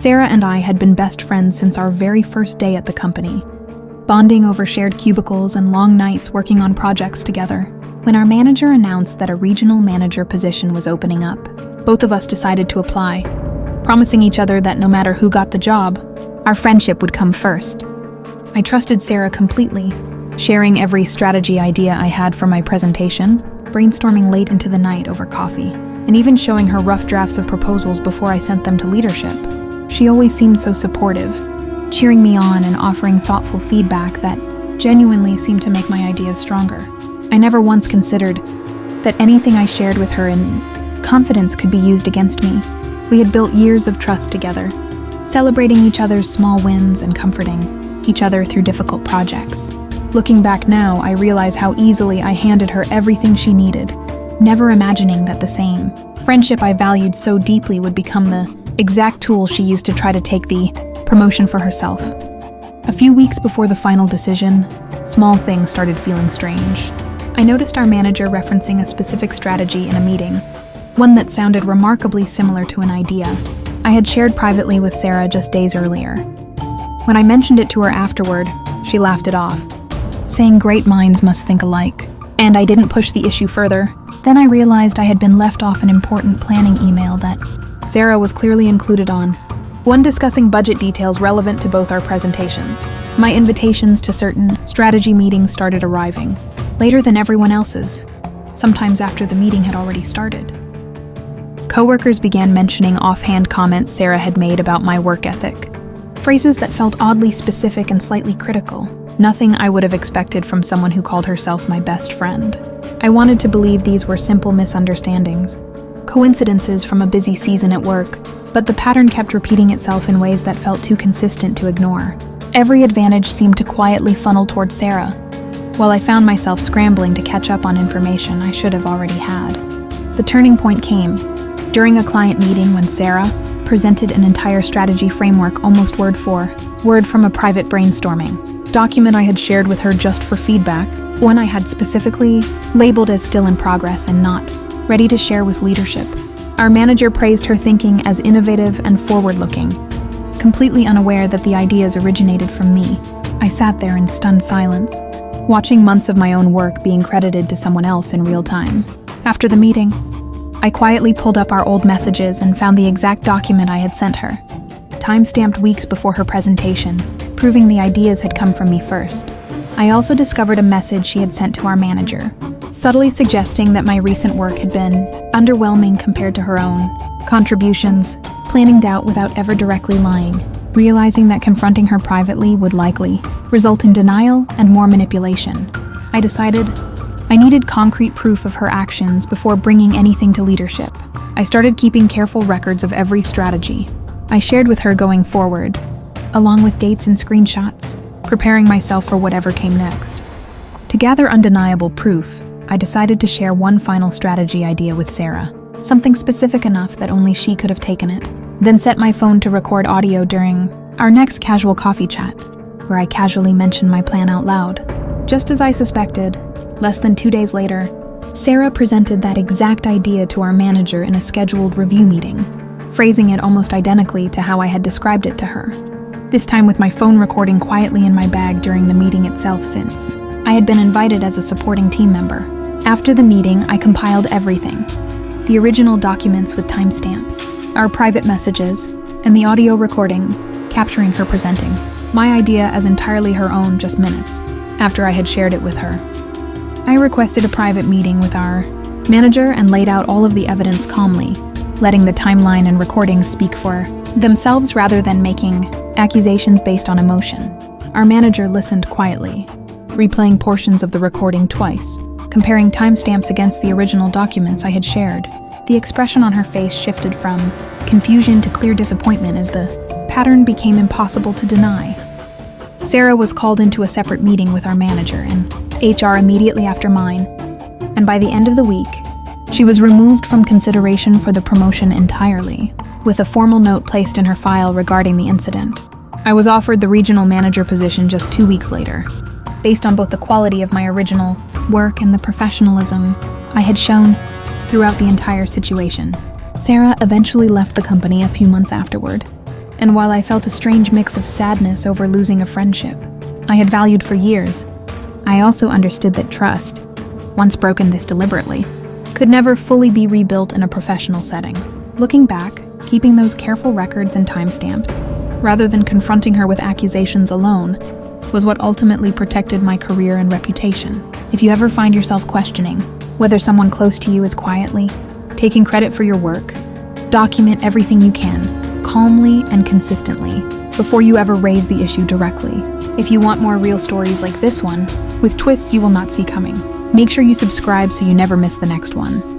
Sarah and I had been best friends since our very first day at the company, bonding over shared cubicles and long nights working on projects together. When our manager announced that a regional manager position was opening up, both of us decided to apply, promising each other that no matter who got the job, our friendship would come first. I trusted Sarah completely, sharing every strategy idea I had for my presentation, brainstorming late into the night over coffee, and even showing her rough drafts of proposals before I sent them to leadership. She always seemed so supportive, cheering me on and offering thoughtful feedback that genuinely seemed to make my ideas stronger. I never once considered that anything I shared with her in confidence could be used against me. We had built years of trust together, celebrating each other's small wins and comforting each other through difficult projects. Looking back now, I realize how easily I handed her everything she needed, never imagining that the same friendship I valued so deeply would become the exact tool she used to try to take the promotion for herself. A few weeks before the final decision, small things started feeling strange. I noticed our manager referencing a specific strategy in a meeting, one that sounded remarkably similar to an idea I had shared privately with Sarah just days earlier. When I mentioned it to her afterward, she laughed it off, saying great minds must think alike, and I didn't push the issue further. Then I realized I had been left off an important planning email that Sarah was clearly included on, one discussing budget details relevant to both our presentations. My invitations to certain strategy meetings started arriving, later than everyone else's, sometimes after the meeting had already started. Coworkers began mentioning offhand comments Sarah had made about my work ethic, phrases that felt oddly specific and slightly critical, nothing I would have expected from someone who called herself my best friend. I wanted to believe these were simple misunderstandings, coincidences from a busy season at work, but the pattern kept repeating itself in ways that felt too consistent to ignore. Every advantage seemed to quietly funnel towards Sarah, while I found myself scrambling to catch up on information I should have already had. The turning point came during a client meeting when Sarah presented an entire strategy framework almost word for word from a private brainstorming document I had shared with her just for feedback, one I had specifically labeled as still in progress and not ready to share with leadership. Our manager praised her thinking as innovative and forward-looking, completely unaware that the ideas originated from me. I sat there in stunned silence, watching months of my own work being credited to someone else in real time. After the meeting, I quietly pulled up our old messages and found the exact document I had sent her, time-stamped weeks before her presentation, proving the ideas had come from me first. I also discovered a message she had sent to our manager, subtly suggesting that my recent work had been underwhelming compared to her own contributions, planting doubt without ever directly lying, realizing that confronting her privately would likely result in denial and more manipulation. I decided I needed concrete proof of her actions before bringing anything to leadership. I started keeping careful records of every strategy I shared with her going forward, along with dates and screenshots, preparing myself for whatever came next. To gather undeniable proof, I decided to share one final strategy idea with Sarah, something specific enough that only she could have taken it, then set my phone to record audio during our next casual coffee chat, where I casually mentioned my plan out loud. Just as I suspected, less than 2 days later, Sarah presented that exact idea to our manager in a scheduled review meeting, phrasing it almost identically to how I had described it to her, this time with my phone recording quietly in my bag during the meeting itself since I had been invited as a supporting team member. After the meeting, I compiled everything, the original documents with timestamps, our private messages, and the audio recording capturing her presenting my idea as entirely her own just minutes after I had shared it with her. I requested a private meeting with our manager and laid out all of the evidence calmly, letting the timeline and recordings speak for themselves rather than making accusations based on emotion. Our manager listened quietly, replaying portions of the recording twice, comparing timestamps against the original documents I had shared. The expression on her face shifted from confusion to clear disappointment as the pattern became impossible to deny. Sarah was called into a separate meeting with our manager and HR immediately after mine, and by the end of the week, she was removed from consideration for the promotion entirely, with a formal note placed in her file regarding the incident. I was offered the regional manager position just 2 weeks later, based on both the quality of my original work and the professionalism I had shown throughout the entire situation. Sarah eventually left the company a few months afterward, And while I felt a strange mix of sadness over losing a friendship I had valued for years, I also understood that trust, once broken this deliberately, could never fully be rebuilt in a professional setting. Looking back, keeping those careful records and timestamps, rather than confronting her with accusations alone, was what ultimately protected my career and reputation. If you ever find yourself questioning whether someone close to you is quietly taking credit for your work, document everything you can, calmly and consistently, before you ever raise the issue directly. If you want more real stories like this one, with twists you will not see coming, make sure you subscribe so you never miss the next one.